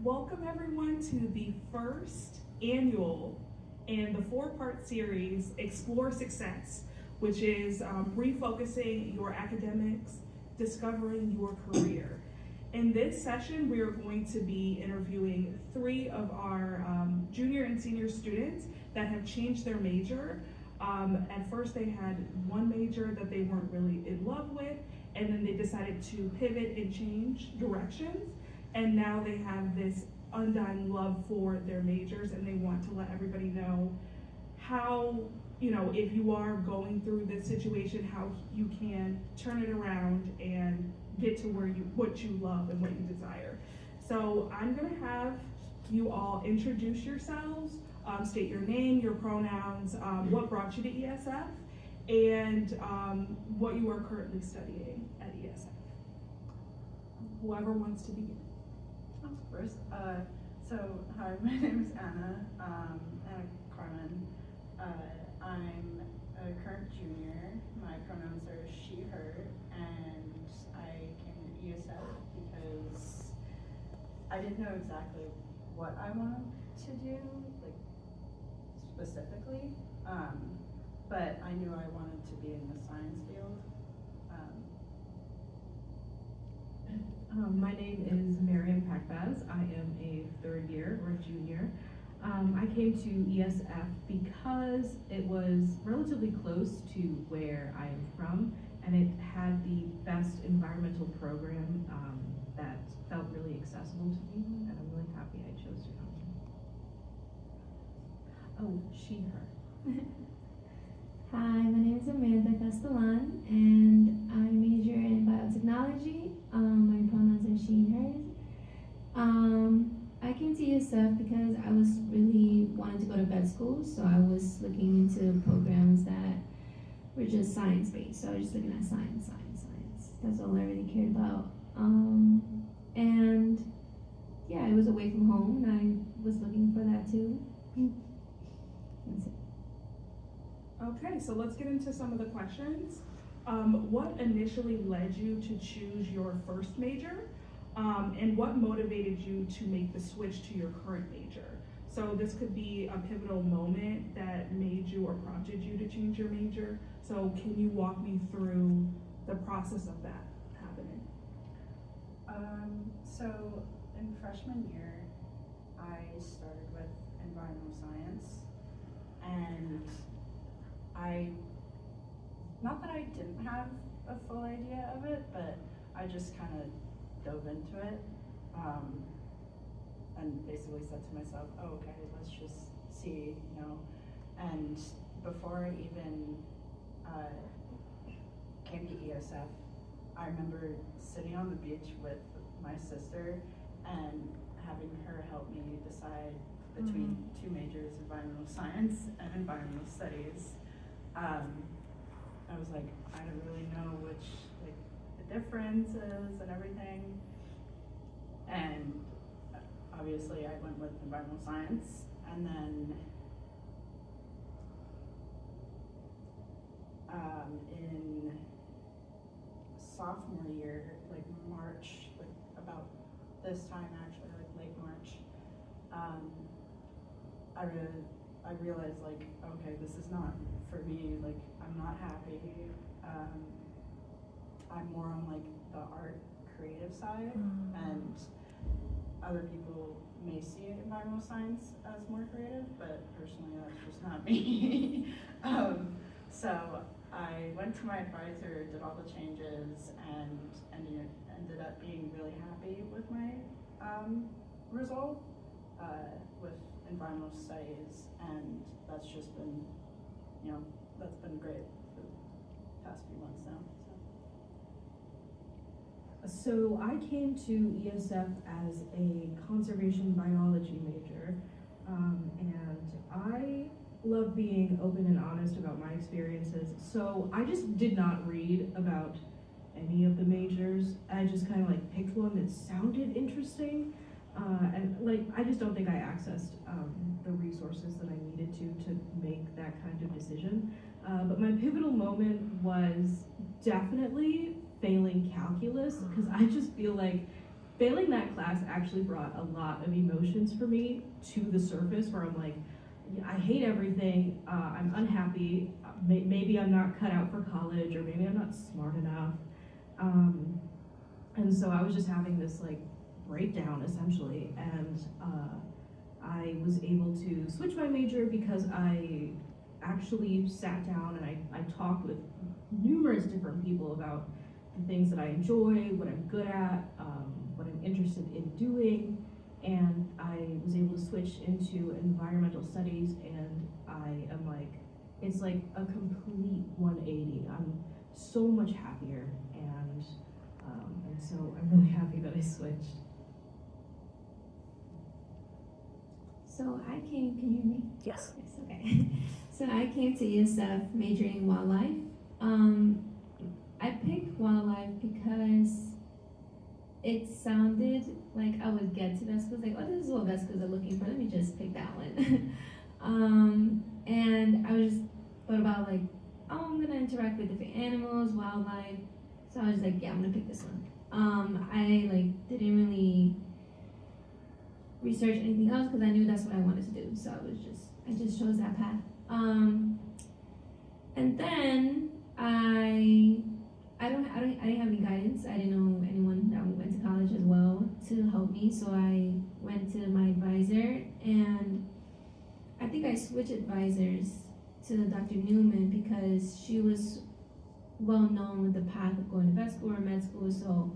Welcome everyone to the first annual and the four-part series, Explore Success, which is refocusing your academics, discovering your career. In this session, we are going to be interviewing three of our junior and senior students that have changed their major. At first they had one major that they weren't really in love with, and then they decided to pivot and change directions. And now they have this undying love for their majors, and they want to let everybody know how, if you are going through this situation, how you can turn it around and get to what you love and what you desire. So I'm gonna have you all introduce yourselves, state your name, your pronouns, what brought you to ESF, and what you are currently studying at ESF. Whoever wants to begin. First, hi, my name is Anna, Carmen. I'm a current junior. My pronouns are she, her, and I came to ESF because I didn't know exactly what I wanted to do, like, specifically, but I knew I wanted to be in the science field. My name is Mariam Pakbaz. I am a third year or a junior. I came to ESF because it was relatively close to where I am from, and it had the best environmental program that felt really accessible to me, and I'm really happy I chose to come here. Oh, she, her. Hi, my name is Castelan, and I major in biotechnology. My pronouns are she and hers. I came to ESF because I was really wanting to go to vet school, so I was looking into programs that were just science-based. So I was just looking at science. That's all I really cared about. And yeah, it was away from home, and I was looking for that too. That's it. Okay, so let's get into some of the questions. What initially led you to choose your first major? And what motivated you to make the switch to your current major? So this could be a pivotal moment that made you or prompted you to change your major. So can you walk me through the process of that happening? So in freshman year, I started with environmental science, and not that I didn't have a full idea of it, but I just kind of dove into it, and basically said to myself, oh, okay, let's just see, and before I even came to ESF, I remember sitting on the beach with my sister and having her help me decide between two majors, environmental science and environmental studies. I was like, I don't really know which, the differences and everything. And obviously I went with environmental science, and then in sophomore year, March, about this time actually, late March, I realized okay, this is not for me, I'm not happy. I'm more on the art creative side, and other people may see environmental science as more creative, but personally that's just not me. So I went to my advisor, did all the changes, and ended up being really happy with my result with environmental studies, and that's just been, that's been great for the past few months now. So I came to ESF as a conservation biology major, and I love being open and honest about my experiences. So I just did not read about any of the majors. I just kind of picked one that sounded interesting, and I just don't think I accessed the resources that I needed to make that kind of decision. But my pivotal moment was definitely failing calculus, because I just feel like failing that class actually brought a lot of emotions for me to the surface, where I'm like, I hate everything, I'm unhappy, maybe I'm not cut out for college, or maybe I'm not smart enough. And so I was just having this like breakdown essentially, and I was able to switch my major because I actually sat down and I talked with numerous different people about the things that I enjoy, what I'm good at, what I'm interested in doing, and I was able to switch into environmental studies, and I am like, it's like a complete 180. I'm so much happier, and so I'm really happy that I switched. So I came, can you hear me? Yes. Yes, okay. So I came to ESF majoring in wildlife. I picked wildlife because it sounded like I would get to vet schools, like, oh, this is what vet schools are looking for, let me just pick that one. And I was just thought about like, oh, I'm gonna interact with different animals, wildlife. So I was like, yeah, I'm gonna pick this one. I like didn't really research anything else because I knew that's what I wanted to do. So I just chose that path. And then I didn't have any guidance. I didn't know anyone that went to college as well to help me. So I went to my advisor, and I think I switched advisors to Dr. Newman because she was well known with the path of going to vet school or med school. So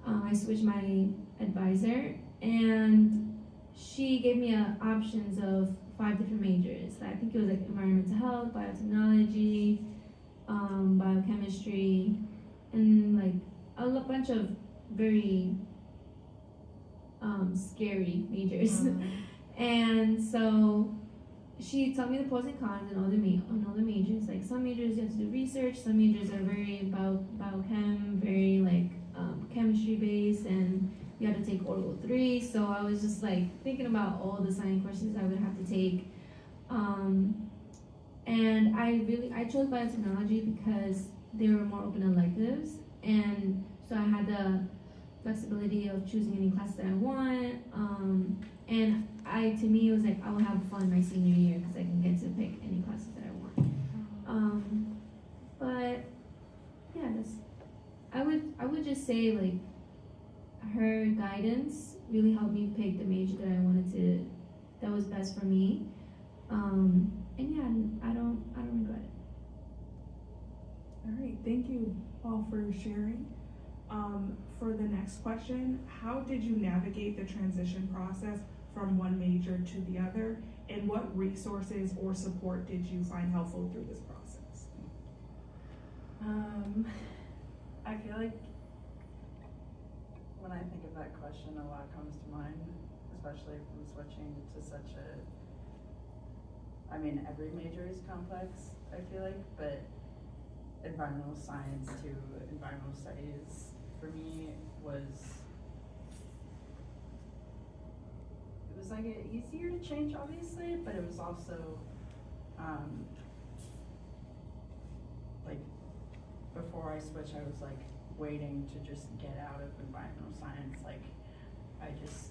I switched my advisor, and she gave me options of 5 different majors. I think it was like environmental health, biotechnology, biochemistry, and like a bunch of very scary majors. And so she taught me the pros and cons and all the majors. Like some majors you have to do research, some majors are very biochem, very like chemistry based, and you have to take Orgo 3. So I was just like thinking about all the science courses I would have to take. And I chose biotechnology because they were more open electives, and so I had the flexibility of choosing any classes that I want. And to me, it was like I will have fun my senior year because I can get to pick any classes that I want. But yeah, I would just say like her guidance really helped me pick the major that I wanted to, that was best for me. And yeah, I don't regret it. All right, thank you all for sharing. For the next question, how did you navigate the transition process from one major to the other, and what resources or support did you find helpful through this process? I feel like when I think of that question, a lot comes to mind, especially from switching to such a, I mean, every major is complex, I feel like, but environmental science to environmental studies for me was like easier to change, obviously, but it was also like before I switched, I was like waiting to just get out of environmental science. Like I just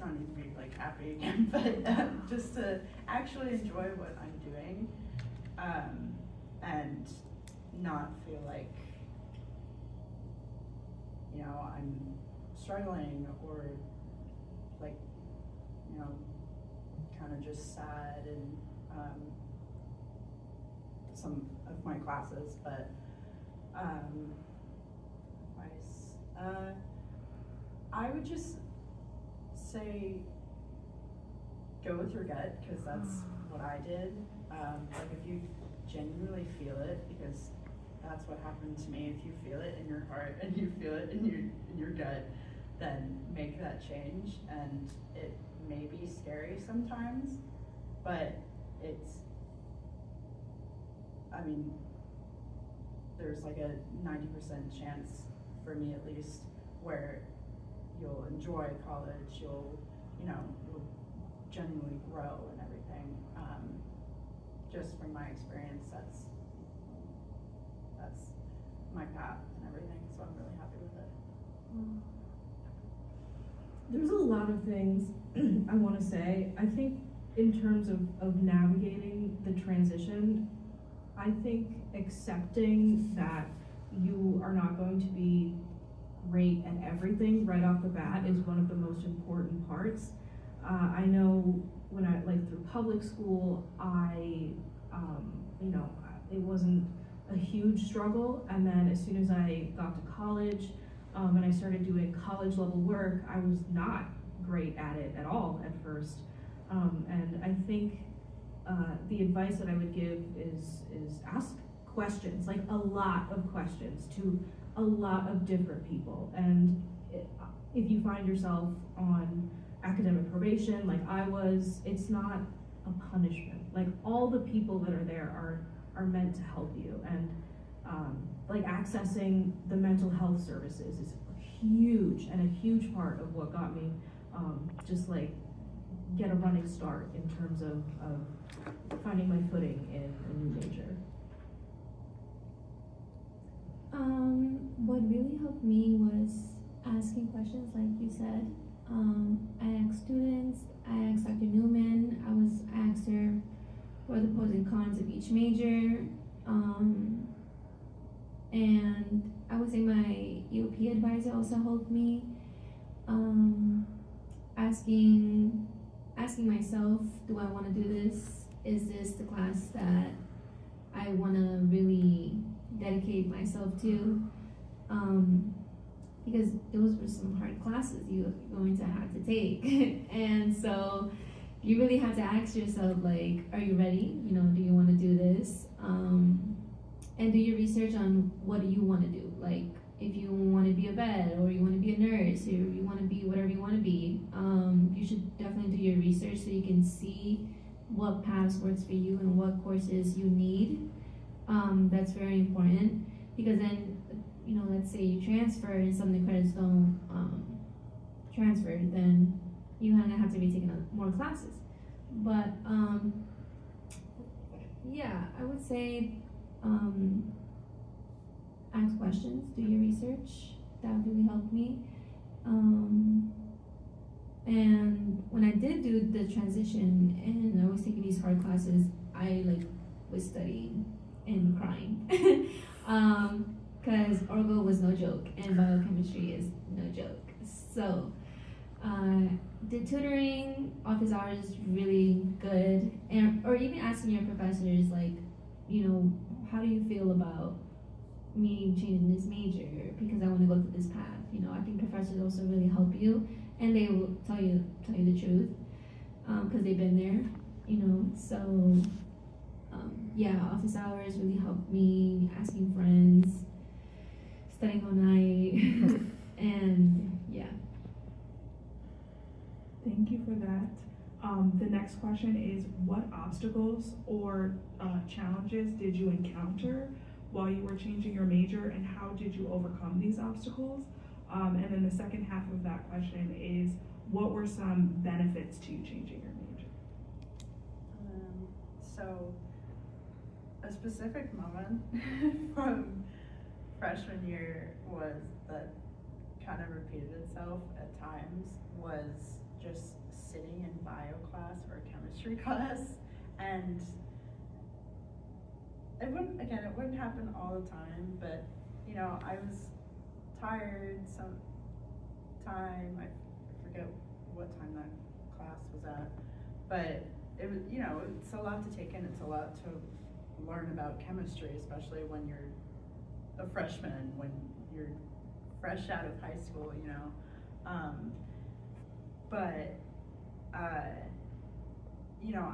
not need to be like happy again, but just to actually enjoy what I'm doing, and not feel like, you know, I'm struggling or like, you know, kind of just sad in some of my classes. But advice, I would just say go with your gut, because that's what I did. Like if you genuinely feel it, because that's what happened to me. If you feel it in your heart and you feel it in your gut, then make that change. And it may be scary sometimes, but it's, I mean, there's like a 90% chance, for me at least, where you'll enjoy college, you'll genuinely grow and everything. Just from my experience, that's my path and everything, so I'm really happy with it. There's a lot of things I want to say. I think in terms of navigating the transition, I think accepting that you are not going to be great at everything right off the bat is one of the most important parts. I know when I, like through public school, it wasn't a huge struggle, and then as soon as I got to college, and I started doing college level work, I was not great at it at all at first. And I think the advice that I would give is ask questions, like a lot of questions to a lot of different people. And if you find yourself on academic probation, like I was, it's not a punishment. Like all the people that are there are meant to help you. And like accessing the mental health services is huge and a huge part of what got me just like get a running start in terms of finding my footing in a new major. What really helped me was asking questions, like you said. I asked students, I asked Dr. Newman, I asked her what are the pros and cons of each major, and I would say my EOP advisor also helped me, asking myself, do I want to do this? Is this the class that I want to really dedicate myself to? Because those were some hard classes you're going to have to take. And so you really have to ask yourself, like, are you ready? Do you want to do this? And do your research on what do you want to do? Like, if you want to be a vet, or you want to be a nurse, or you want to be whatever you want to be, you should definitely do your research so you can see what paths works for you and what courses you need. That's very important, because then, let's say you transfer and some of the credits don't transfer, then you kind of have to be taking more classes. But yeah, I would say ask questions, do your research. That really helped me. And when I did do the transition and I was taking these hard classes, I was studying and crying. Because orgo was no joke and biochemistry is no joke. So the tutoring, office hours, really good. Or even asking your professors, how do you feel about me changing this major because I want to go to this path? I think professors also really help you, and they will tell you the truth, because they've been there, So yeah, office hours really helped me. Asking friends, studying all night, and yeah. Thank you for that. The next question is, what obstacles or challenges did you encounter while you were changing your major, and how did you overcome these obstacles? And then the second half of that question is, what were some benefits to you changing your major? So a specific moment from freshman year that kind of repeated itself at times was just sitting in bio class or chemistry class, and it wouldn't happen all the time, but I was tired sometime. I forget what time that class was at, but it was, it's a lot to take in. It's a lot to learn about chemistry, especially when you're a freshman, when you're fresh out of high school,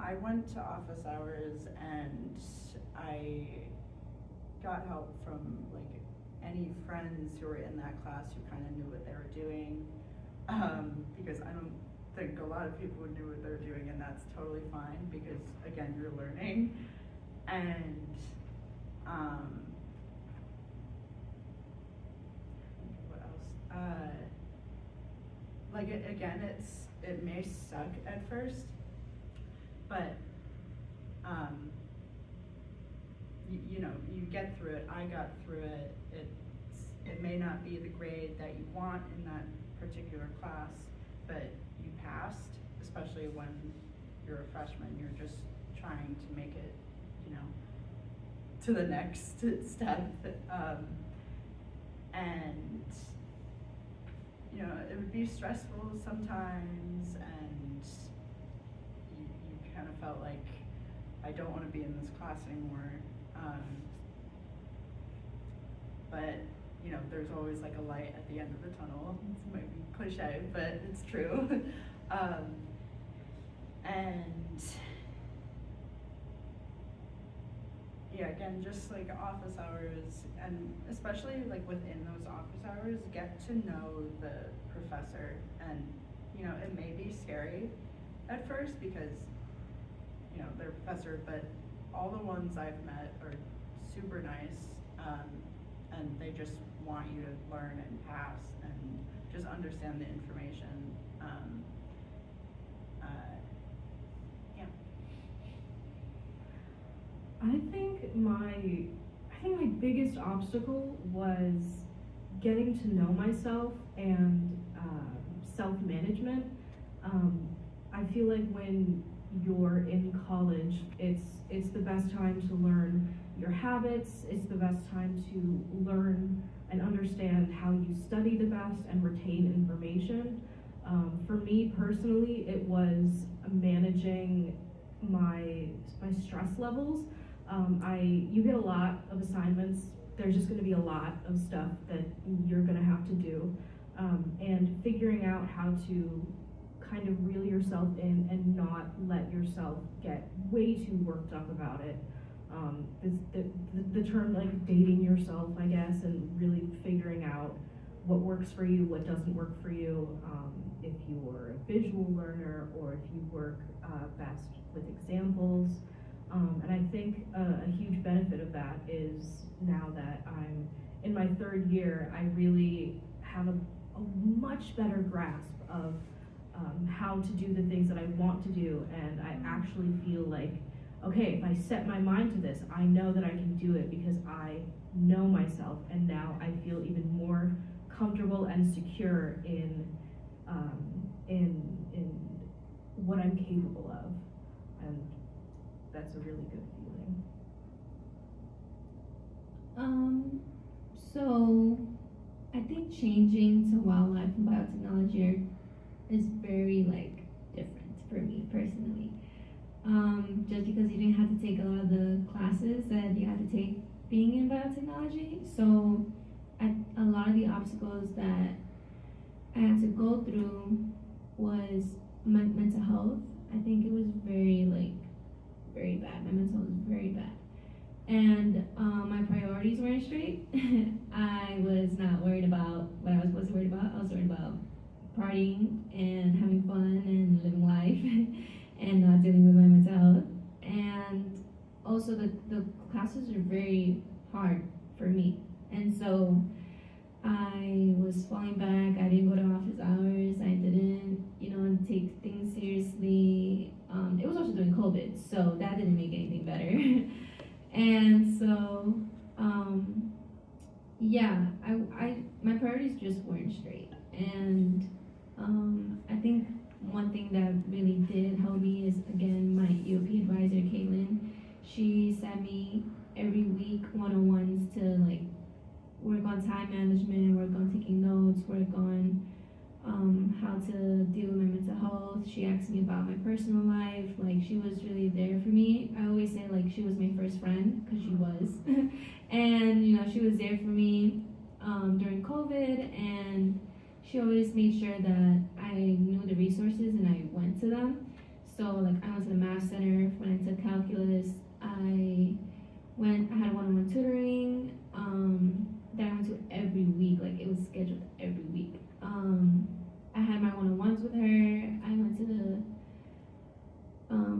I went to office hours and I got help from any friends who were in that class who kind of knew what they were doing, because I don't think a lot of people knew what they were doing, and that's totally fine, because again, you're learning. And what else? It may suck at first, but you know, you get through it. I got through it. It may not be the grade that you want in that particular class, but you passed, especially when you're a freshman. You're just trying to make it, you know, to the next step. And, you know, it would be stressful sometimes, and you kind of felt like, I don't want to be in this class anymore. But, you know, there's always like a light at the end of the tunnel. It might be cliche, but it's true. And yeah, again, just like office hours, and especially like within those office hours, get to know the professor. And, you know, it may be scary at first because, you know, they're a professor, but all the ones I've met are super nice, and they just want you to learn and pass and just understand the information. Yeah. I think my biggest obstacle was getting to know myself and self-management. I feel like when you're in college, it's the best time to learn your habits. It's the best time to learn and understand how you study the best and retain information. For me personally, it was managing my stress levels. You get a lot of assignments. There's just going to be a lot of stuff that you're going to have to do, and figuring out how to kind of reel yourself in and not let yourself get way too worked up about it. The term like dating yourself, I guess, and really figuring out what works for you, what doesn't work for you, if you're a visual learner or if you work best with examples. And I think a huge benefit of that is now that I'm in my third year, I really have a much better grasp of how to do the things that I want to do, and I actually feel like, okay, if I set my mind to this, I know that I can do it because I know myself, and now I feel even more comfortable and secure in what I'm capable of, and that's a really good feeling. So I think changing to wildlife and biotechnology is very like different for me personally. Just because you didn't have to take a lot of the classes that you had to take being in biotechnology. So a lot of the obstacles that I had to go through was my mental health. I think it was very bad. My mental health was very bad. And my priorities weren't straight. I was not worried about what I was supposed to worry about. I was worried about partying and having fun and living life and not dealing with my mental health. And also the classes are very hard for me. And so I was falling back. I didn't go to office hours. I didn't, take things seriously. It was also during COVID, so that didn't make anything better. And so, my priorities just weren't straight. And I think one thing that really did help me is, again, my EOP advisor, Castelan. She sent me every week one-on-ones to work on time management, work on taking notes, work on how to deal with my mental health. She asked me about my personal life. She was really there for me. I always say she was my first friend, because she was. And she was there for me during COVID, and she always made sure that I knew the resources and I went to them. So I went to the math center when I took calculus. I had one-on-one tutoring that I went to every week. It was scheduled every week. I had my one-on-ones with her. I went to the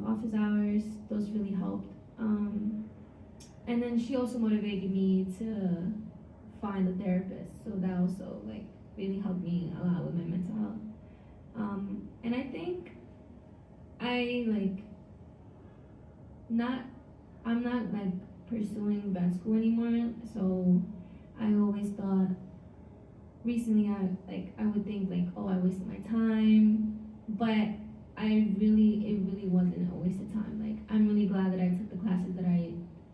office hours. Those really helped. And then she also motivated me to find a therapist. So that also really helped me a lot with my mental health. And I think I'm not pursuing vet school anymore. So I always thought, recently I would think like, oh, I wasted my time, but it really wasn't a waste of time. Like, I'm really glad that I took the classes that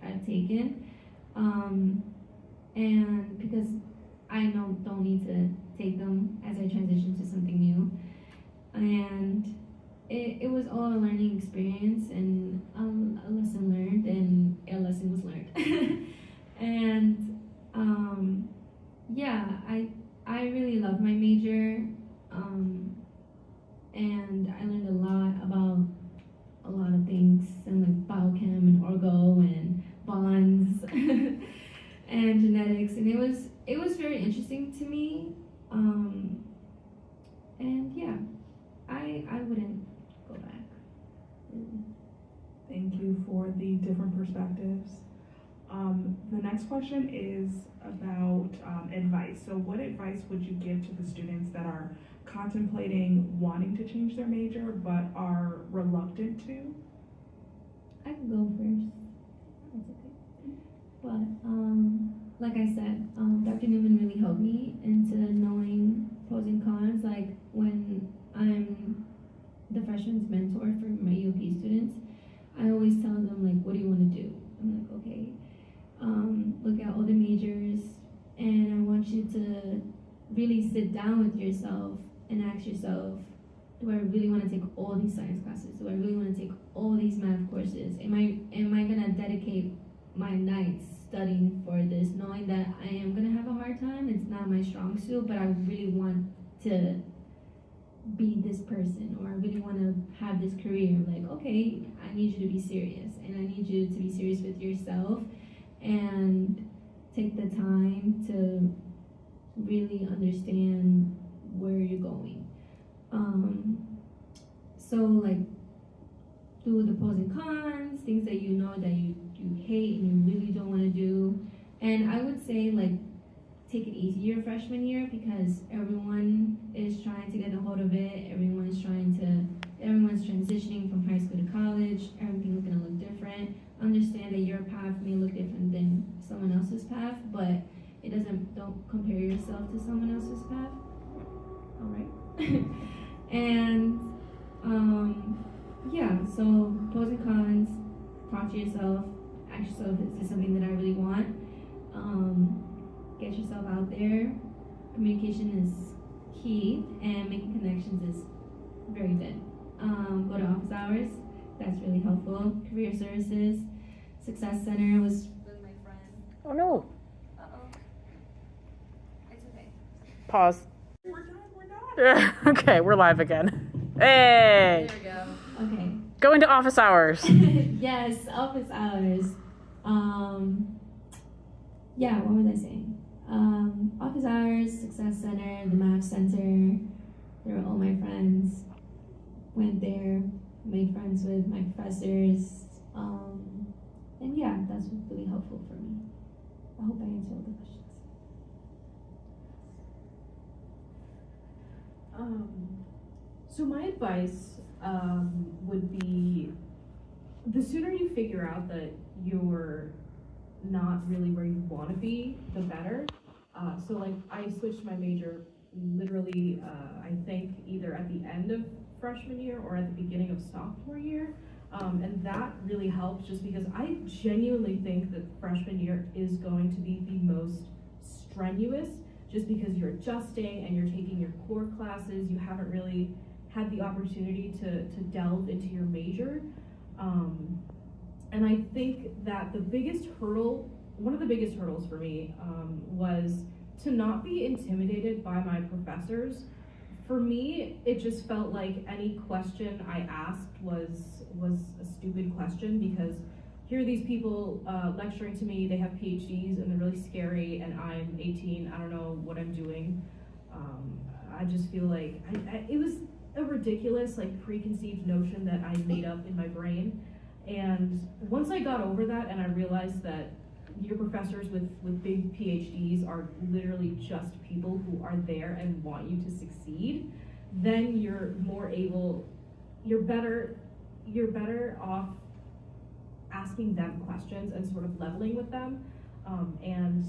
I've taken, and because I don't need to take them as I transition to something new, and it was all a learning experience and a lesson learned, and a lesson was learned. And yeah, I really love my major, and I learned a lot about a lot of things, and like biochem and orgo and bonds and genetics, and it was very interesting to me, and yeah, I wouldn't go back. Thank you for the different perspectives. The next question is about advice. So what advice would you give to the students that are contemplating wanting to change their major but are reluctant to? I can go first. That's okay. But like I said, Dr. Newman really helped me into knowing pros and cons. Like, when I'm the freshman's mentor for my UOP students, I always tell them, like, what do you want to do? I'm like, okay, look at all the majors, and I want you to really sit down with yourself and ask yourself, do I really want to take all these science classes? Do I really want to take all these math courses? Am I gonna dedicate my nights studying for this, knowing that I am gonna have a hard time? It's not my strong suit, but I really want to be this person, or I really want to have this career. Like, okay, I need you to be serious, and I need you to be serious with yourself and take the time to really understand where you're going. So, like, do the pros and cons, things that you know that you hate and you really don't want to do. And I would say, like, take it easy your freshman year, because everyone is trying to get a hold of it. Everyone's transitioning from high school to college. Everything's gonna look different. Understand that your path may look different than someone else's path, but don't compare yourself to someone else's path. All right. And yeah, so pros and cons, talk to yourself, ask yourself, is this something that I really want? Get yourself out there. Communication is key, and making connections is very good. Go to office hours, that's really helpful. Career services, Success Center was really my friend. Oh no. Uh-oh. It's okay. Pause. We're done. Okay, we're live again. Hey! There we go. Okay. Going to office hours. Yes, office hours. Yeah, what was I saying? Office hours, Success Center, the Math Center. They were all my friends. Went there, made friends with my professors. And yeah, that's really helpful for me. I hope I answered all the questions. So my advice would be, the sooner you figure out that you're not really where you want to be, the better. So like, I switched my major literally, I think either at the end of freshman year or at the beginning of sophomore year. And that really helped, just because I genuinely think that freshman year is going to be the most strenuous, just because you're adjusting and you're taking your core classes. You haven't really had the opportunity to delve into your major. And I think that the biggest hurdle, one of the biggest hurdles for me, was to not be intimidated by my professors. For me, it just felt like any question I asked was a stupid question, because here are these people lecturing to me, they have PhDs and they're really scary, and I'm 18, I don't know what I'm doing. I just feel like it was a ridiculous, like, preconceived notion that I made up in my brain. And once I got over that and I realized that your professors with big PhDs are literally just people who are there and want you to succeed, then you're better off asking them questions and sort of leveling with them. And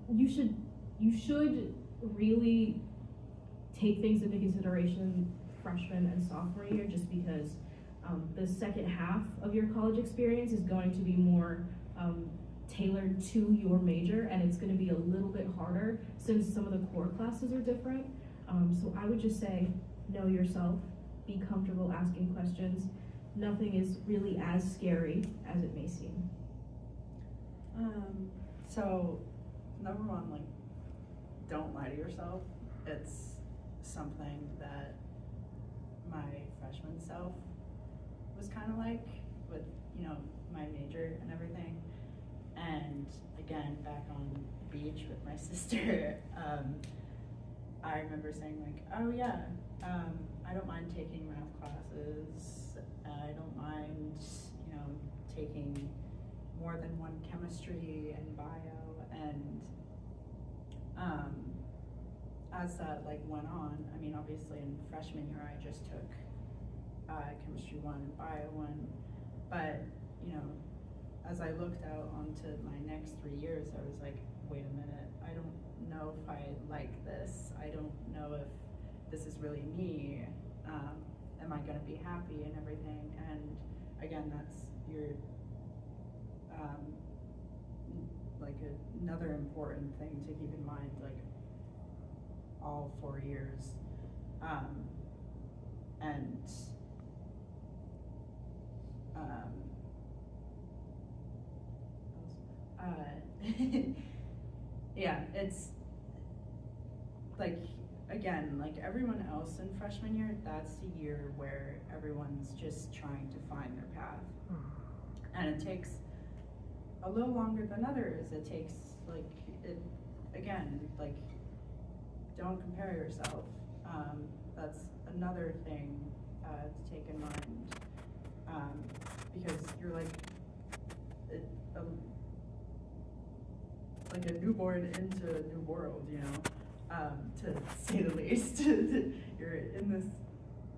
you should really take things into consideration freshman and sophomore year, just because the second half of your college experience is going to be more tailored to your major, and it's going to be a little bit harder since some of the core classes are different. So I would just say, know yourself, be comfortable asking questions. Nothing is really as scary as it may seem. So number one, like, don't lie to yourself. It's something that my freshman self was kind of like with, you know, my major and everything. And again, back on the beach with my sister, I remember saying like, oh yeah, I don't mind taking math classes. I don't mind, you know, taking more than one chemistry and bio. And as that like went on, I mean, obviously in freshman year I just took chemistry 1 and bio 1, but you know, as I looked out onto my next 3 years, I was like, wait a minute, I don't know if I like this. I don't know if this is really me. Am I gonna be happy and everything? And again, that's your like another important thing to keep in mind, like all 4 years. Yeah, it's like, again, like everyone else in freshman year, that's the year where everyone's just trying to find their path. And it takes a little longer than others. It takes, like, again, like, don't compare yourself. That's another thing to take in mind, because you're like a newborn into a new world, you know, to say the least. You're in this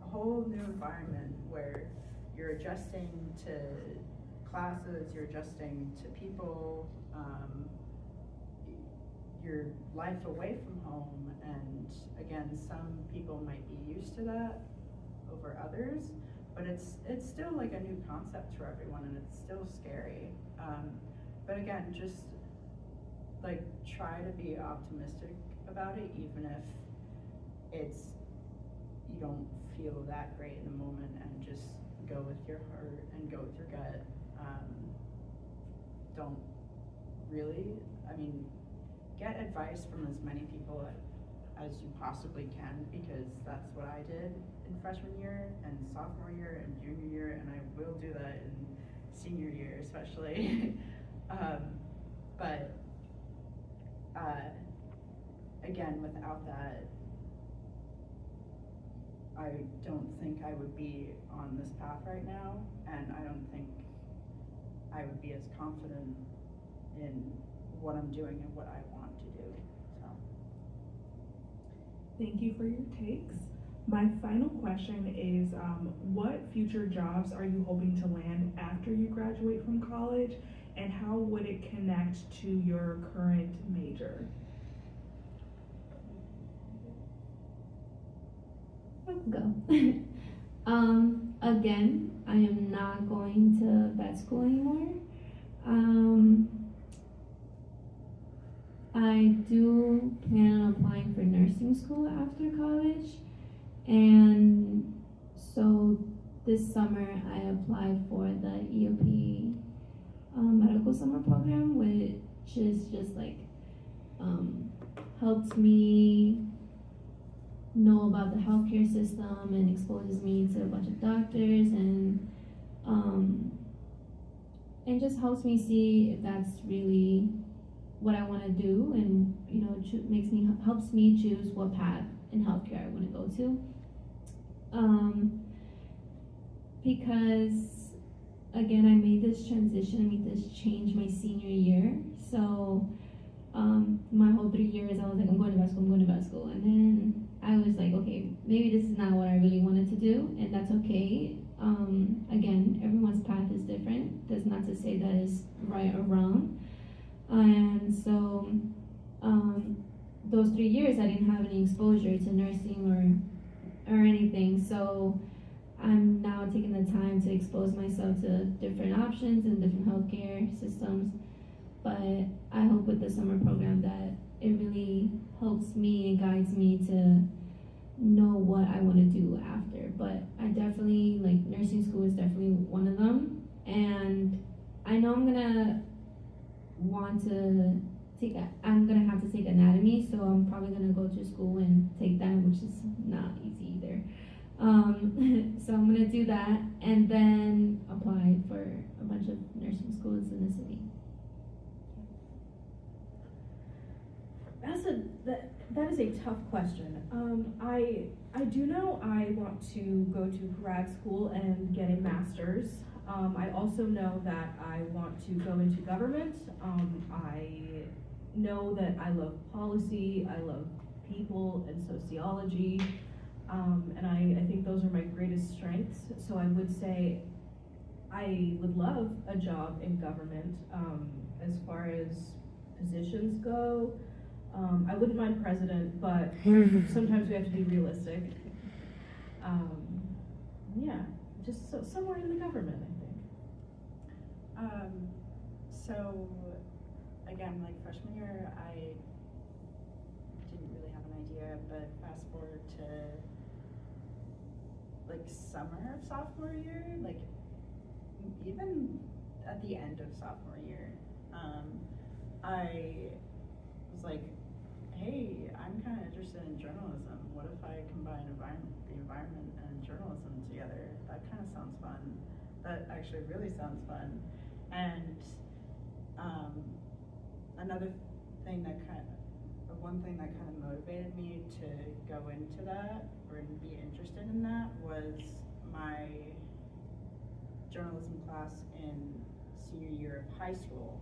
whole new environment where you're adjusting to classes, you're adjusting to people, your life away from home, and again, some people might be used to that over others, but it's still like a new concept for everyone, and it's still scary. But again, just like try to be optimistic about it, even if you don't feel that great in the moment, and just go with your heart and go with your gut. Don't really, I mean, get advice from as many people as you possibly can, because that's what I did in freshman year and sophomore year and junior year, and I will do that in senior year especially. But again, without that, I don't think I would be on this path right now, and I don't think I would be as confident in what I'm doing and what I want to do. So, Thank you for your takes. My final question is, what future jobs are you hoping to land after you graduate from college, and how would it connect to your current major? Go. Again, I am not going to vet school anymore. I do plan on applying for nursing school after college, and so this summer I applied for the EOP medical summer program, which is just like helps me know about the healthcare system and exposes me to a bunch of doctors, and just helps me see if that's really what I want to do, and you know, helps me choose what path in healthcare I want to go to. Because again, I made this transition, I made this change my senior year. So my whole 3 years, I was like, I'm going to vet school, and then I was like, okay, maybe this is not what I really wanted to do, and that's okay. Again, everyone's path is different. That's not to say that it's right or wrong. And so those 3 years I didn't have any exposure to nursing or anything. So I'm now taking the time to expose myself to different options and different healthcare systems. But I hope with the summer program that it really helps me and guides me to know what I want to do after. But I definitely, like, nursing school is definitely one of them. And I know I'm gonna have to take anatomy, so I'm probably gonna go to school and take that, which is not easy either. So I'm gonna do that and then apply for a bunch of nursing schools in the city. That is a tough question. I do know I want to go to grad school and get a master's. I also know that I want to go into government. I know that I love policy, I love people and sociology, and I think those are my greatest strengths. So I would say I would love a job in government. As far as positions go, I wouldn't mind president, but sometimes we have to be realistic. Yeah, just somewhere in the government, I think. So again, like freshman year, I didn't really have an idea, but fast forward to like summer of sophomore year, like even at the end of sophomore year, I was like, hey, I'm kind of interested in journalism. What if I combine the environment and journalism together? That kind of sounds fun. That actually really sounds fun. And one thing that kind of motivated me to go into that or be interested in that was my journalism class in senior year of high school.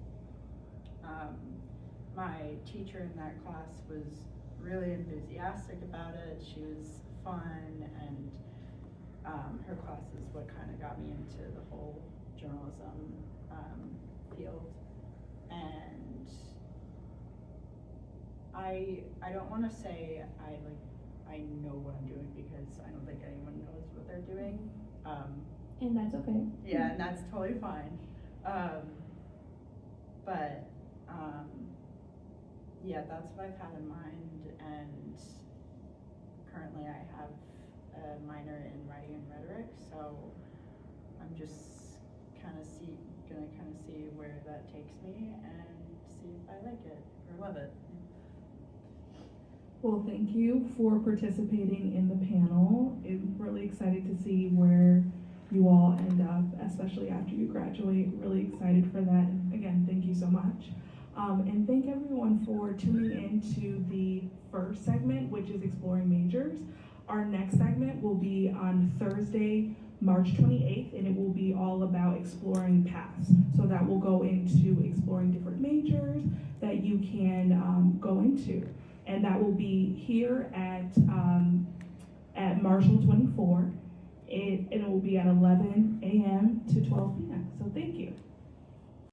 My teacher in that class was really enthusiastic about it. She was fun, and her class is what kind of got me into the whole journalism field. And I don't want to say I know what I'm doing, because I don't think anyone knows what they're doing. And that's okay. Yeah, and that's totally fine. But yeah, that's what I've had in mind, and currently I have a minor in writing and rhetoric, so I'm just gonna see where that takes me and see if I like it or love it. Well, thank you for participating in the panel. I'm really excited to see where you all end up, especially after you graduate. Really excited for that. And again, thank you so much. And thank everyone for tuning in to the first segment, which is Exploring Majors. Our next segment will be on Thursday, March 28th, and it will be all about exploring paths. So that will go into exploring different majors that you can go into. And that will be here at Marshall 24. And it will be at 11 a.m. to 12 p.m. So thank you.